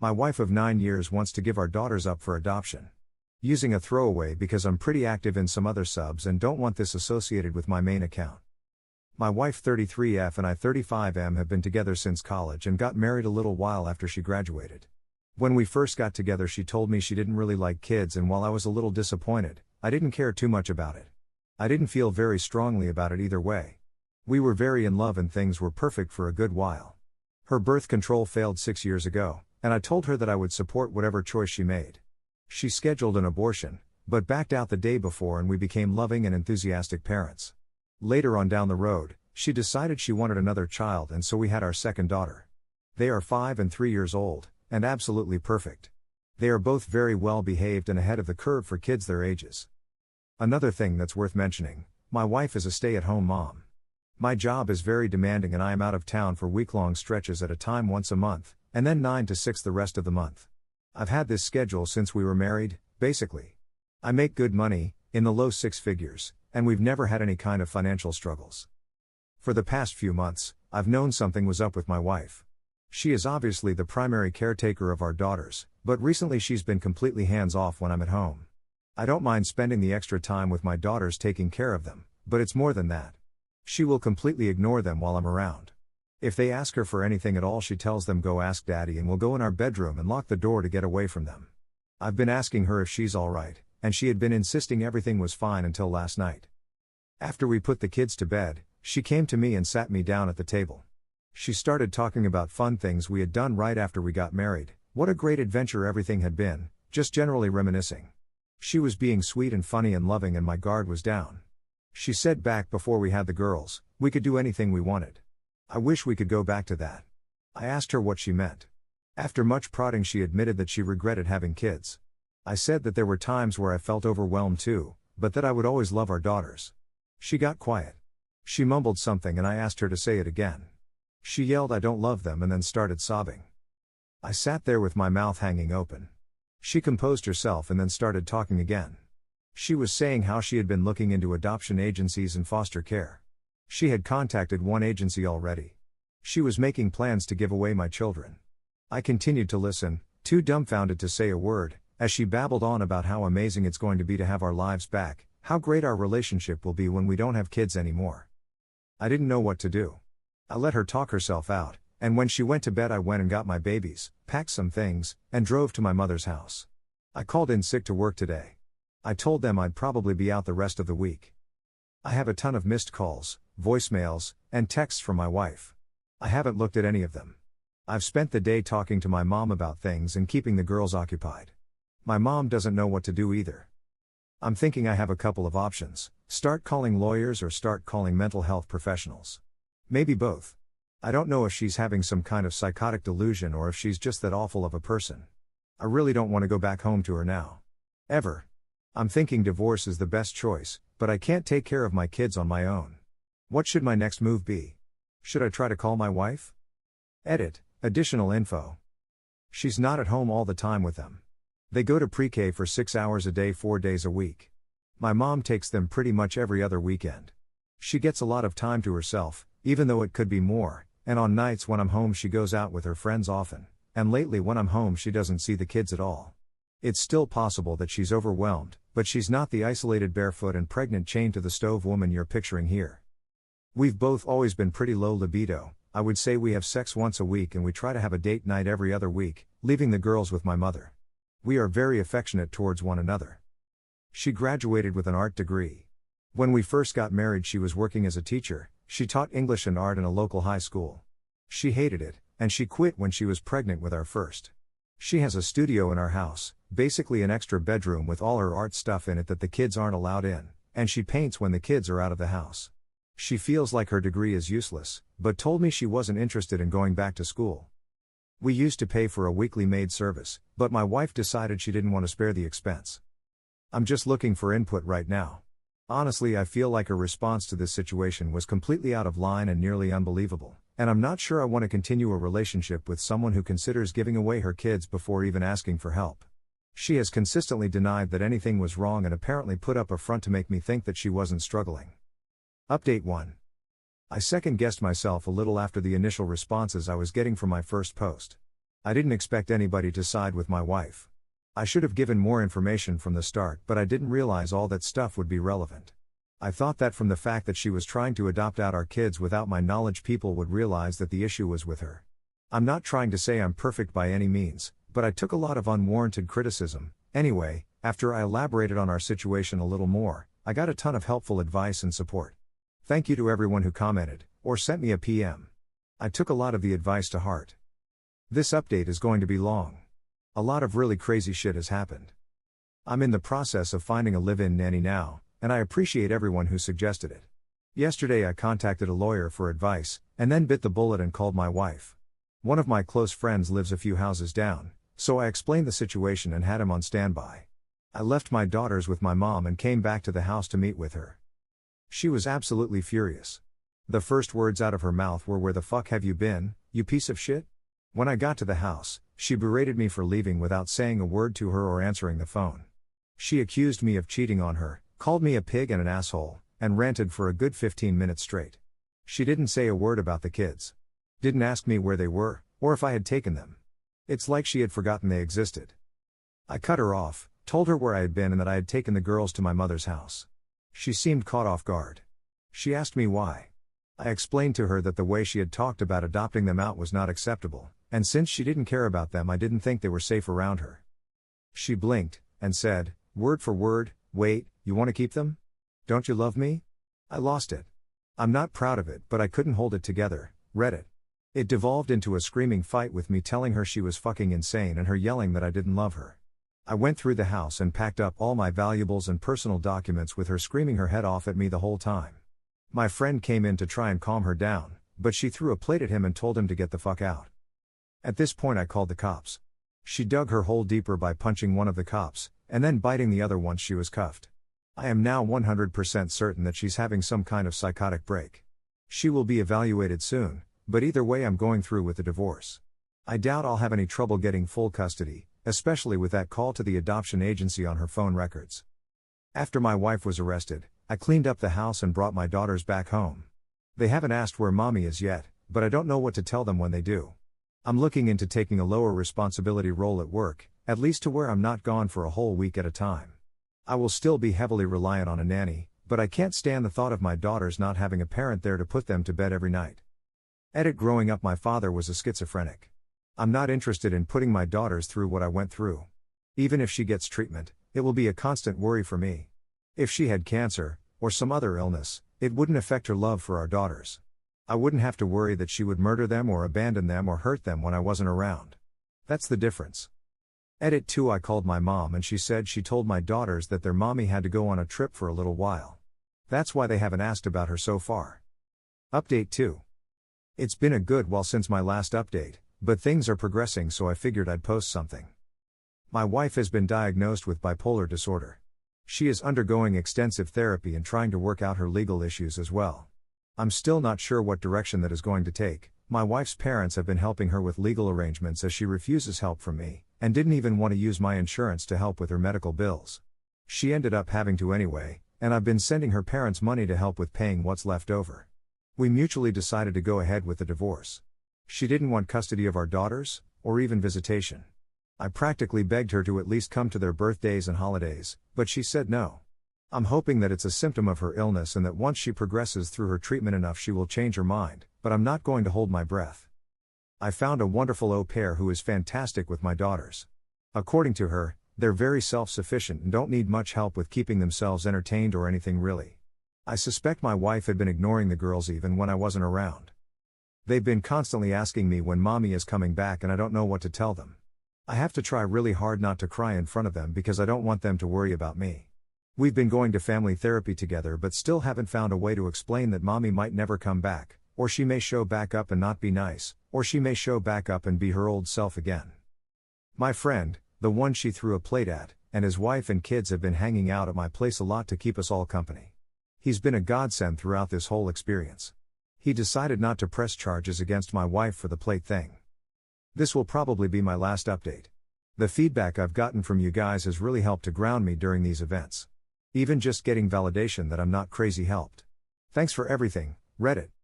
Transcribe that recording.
My wife of 9 years wants to give our daughters up for adoption. Using a throwaway because I'm pretty active in some other subs and don't want this associated with my main account. My wife 33F and I 35M have been together since college and got married a little while after she graduated. When we first got together she told me she didn't really like kids, and while I was a little disappointed, I didn't care too much about it. I didn't feel very strongly about it either way. We were very in love and things were perfect for a good while. Her birth control failed 6 years ago, and I told her that I would support whatever choice she made. She scheduled an abortion, but backed out the day before and we became loving and enthusiastic parents. Later on down the road, she decided she wanted another child, and so we had our second daughter. They are 5 and 3 years old, and absolutely perfect. They are both very well behaved and ahead of the curve for kids their ages. Another thing that's worth mentioning, my wife is a stay-at-home mom. My job is very demanding and I am out of town for week-long stretches at a time once a month, and then 9 to 6 the rest of the month. I've had this schedule since we were married, basically. I make good money, in the low 6 figures, and we've never had any kind of financial struggles. For the past few months, I've known something was up with my wife. She is obviously the primary caretaker of our daughters, but recently she's been completely hands-off when I'm at home. I don't mind spending the extra time with my daughters taking care of them, but it's more than that. She will completely ignore them while I'm around. If they ask her for anything at all she tells them go ask daddy, and will go in our bedroom and lock the door to get away from them. I've been asking her if she's alright, and she had been insisting everything was fine until last night. After we put the kids to bed, she came to me and sat me down at the table. She started talking about fun things we had done right after we got married, what a great adventure everything had been, just generally reminiscing. She was being sweet and funny and loving and my guard was down. She said back before we had the girls, we could do anything we wanted. I wish we could go back to that. I asked her what she meant. After much prodding she admitted that she regretted having kids. I said that there were times where I felt overwhelmed too, but that I would always love our daughters. She got quiet. She mumbled something and I asked her to say it again. She yelled I don't love them and then started sobbing. I sat there with my mouth hanging open. She composed herself and then started talking again. She was saying how she had been looking into adoption agencies and foster care. She had contacted one agency already. She was making plans to give away my children. I continued to listen, too dumbfounded to say a word, as she babbled on about how amazing it's going to be to have our lives back, how great our relationship will be when we don't have kids anymore. I didn't know what to do. I let her talk herself out, and when she went to bed I went and got my babies, packed some things, and drove to my mother's house. I called in sick to work today. I told them I'd probably be out the rest of the week. I have a ton of missed calls, voicemails, and texts from my wife. I haven't looked at any of them. I've spent the day talking to my mom about things and keeping the girls occupied. My mom doesn't know what to do either. I'm thinking I have a couple of options: start calling lawyers or start calling mental health professionals. Maybe both. I don't know if she's having some kind of psychotic delusion or if she's just that awful of a person. I really don't want to go back home to her now. Ever. I'm thinking divorce is the best choice, but I can't take care of my kids on my own. What should my next move be? Should I try to call my wife? Edit. Additional info. She's not at home all the time with them. They go to pre-K for 6 hours a day 4 days a week. My mom takes them pretty much every other weekend. She gets a lot of time to herself, even though it could be more, and on nights when I'm home she goes out with her friends often, and lately when I'm home she doesn't see the kids at all. It's still possible that she's overwhelmed, but she's not the isolated barefoot and pregnant chained to the stove woman you're picturing here. We've both always been pretty low libido. I would say we have sex once a week and we try to have a date night every other week, leaving the girls with my mother. We are very affectionate towards one another. She graduated with an art degree. When we first got married she was working as a teacher. She taught English and art in a local high school. She hated it, and she quit when she was pregnant with our first. She has a studio in our house, basically an extra bedroom with all her art stuff in it that the kids aren't allowed in, and she paints when the kids are out of the house. She feels like her degree is useless, but told me she wasn't interested in going back to school. We used to pay for a weekly maid service, but my wife decided she didn't want to spare the expense. I'm just looking for input right now. Honestly, I feel like her response to this situation was completely out of line and nearly unbelievable, and I'm not sure I want to continue a relationship with someone who considers giving away her kids before even asking for help. She has consistently denied that anything was wrong and apparently put up a front to make me think that she wasn't struggling. Update 1. I second-guessed myself a little after the initial responses I was getting from my first post. I didn't expect anybody to side with my wife. I should have given more information from the start, but I didn't realize all that stuff would be relevant. I thought that from the fact that she was trying to adopt out our kids without my knowledge, people would realize that the issue was with her. I'm not trying to say I'm perfect by any means, but I took a lot of unwarranted criticism. Anyway, after I elaborated on our situation a little more, I got a ton of helpful advice and support. Thank you to everyone who commented, or sent me a PM. I took a lot of the advice to heart. This update is going to be long. A lot of really crazy shit has happened. I'm in the process of finding a live-in nanny now, and I appreciate everyone who suggested it. Yesterday I contacted a lawyer for advice, and then bit the bullet and called my wife. One of my close friends lives a few houses down, so I explained the situation and had him on standby. I left my daughters with my mom and came back to the house to meet with her. She was absolutely furious. The first words out of her mouth were, "Where the fuck have you been, you piece of shit?" When I got to the house, she berated me for leaving without saying a word to her or answering the phone. She accused me of cheating on her, called me a pig and an asshole, and ranted for a good 15 minutes straight. She didn't say a word about the kids. Didn't ask me where they were, or if I had taken them. It's like she had forgotten they existed. I cut her off, told her where I had been and that I had taken the girls to my mother's house. She seemed caught off guard. She asked me why. I explained to her that the way she had talked about adopting them out was not acceptable, and since she didn't care about them, I didn't think they were safe around her. She blinked, and said, word for word, "Wait, you want to keep them? Don't you love me?" I lost it. I'm not proud of it, but I couldn't hold it together. Reddit. It devolved into a screaming fight with me telling her she was fucking insane and her yelling that I didn't love her. I went through the house and packed up all my valuables and personal documents with her screaming her head off at me the whole time. My friend came in to try and calm her down, but she threw a plate at him and told him to get the fuck out. At this point I called the cops. She dug her hole deeper by punching one of the cops, and then biting the other once she was cuffed. I am now 100% certain that she's having some kind of psychotic break. She will be evaluated soon, but either way I'm going through with the divorce. I doubt I'll have any trouble getting full custody, especially with that call to the adoption agency on her phone records. After my wife was arrested, I cleaned up the house and brought my daughters back home. They haven't asked where mommy is yet, but I don't know what to tell them when they do. I'm looking into taking a lower responsibility role at work, at least to where I'm not gone for a whole week at a time. I will still be heavily reliant on a nanny, but I can't stand the thought of my daughters not having a parent there to put them to bed every night. Growing up my father was a schizophrenic. I'm not interested in putting my daughters through what I went through. Even if she gets treatment, it will be a constant worry for me. If she had cancer, or some other illness, it wouldn't affect her love for our daughters. I wouldn't have to worry that she would murder them or abandon them or hurt them when I wasn't around. That's the difference. Edit 2 I called my mom and she said she told my daughters that their mommy had to go on a trip for a little while. That's why they haven't asked about her so far. Update 2. It's been a good while since my last update, but things are progressing so I figured I'd post something. My wife has been diagnosed with bipolar disorder. She is undergoing extensive therapy and trying to work out her legal issues as well. I'm still not sure what direction that is going to take. My wife's parents have been helping her with legal arrangements as she refuses help from me, and didn't even want to use my insurance to help with her medical bills. She ended up having to anyway, and I've been sending her parents money to help with paying what's left over. We mutually decided to go ahead with the divorce. She didn't want custody of our daughters, or even visitation. I practically begged her to at least come to their birthdays and holidays, but she said no. I'm hoping that it's a symptom of her illness and that once she progresses through her treatment enough she will change her mind, but I'm not going to hold my breath. I found a wonderful au pair who is fantastic with my daughters. According to her, they're very self-sufficient and don't need much help with keeping themselves entertained or anything really. I suspect my wife had been ignoring the girls even when I wasn't around. They've been constantly asking me when mommy is coming back and I don't know what to tell them. I have to try really hard not to cry in front of them because I don't want them to worry about me. We've been going to family therapy together but still haven't found a way to explain that mommy might never come back, or she may show back up and not be nice, or she may show back up and be her old self again. My friend, the one she threw a plate at, and his wife and kids have been hanging out at my place a lot to keep us all company. He's been a godsend throughout this whole experience. He decided not to press charges against my wife for the plate thing. This will probably be my last update. The feedback I've gotten from you guys has really helped to ground me during these events. Even just getting validation that I'm not crazy helped. Thanks for everything, Reddit.